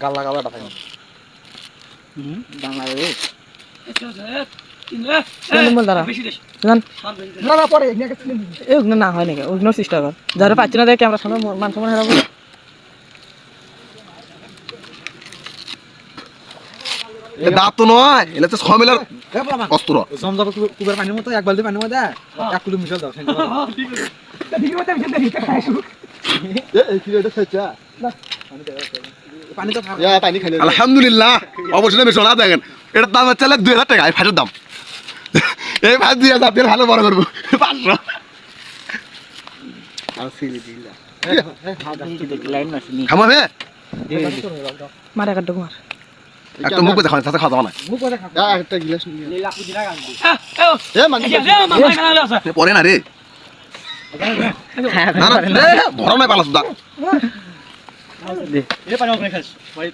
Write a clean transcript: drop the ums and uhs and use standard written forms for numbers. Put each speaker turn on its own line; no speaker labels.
গাল লাগাবাটা থাকে
বাংলা রে
না হয় নাকি উগ্ন চেষ্টা কর যারা পাচ্ছি না দেখ ক্যামেরা সামনে মান সম্মান হারাবো
দাঁত তো নয় এটা তো সমেলার অস্ত্র
জমজম কুবের পানির মতো এক বালতি পানির মধ্যে এক কিলো মিশাল দাও
আলহামদুলিল্লাহ অবশ্যই বেশি না দেখেন এটার দাম হচ্ছে 2000 টাকা এই ফাঁসের দাম এই ফাঁস 2000 আপনি ভালো বড় করবো 500
লাইন আসেনি
খামাবে
মারা কাটবো মার
একটা মুখ দেখান সাথে খাওয়া দাওয়া না একটা গ্লাস
লীলা পুদিনা গান্ধী
পরে না রে না না ধরো না পালাস দা
এ পানি অনেক খাস ভাই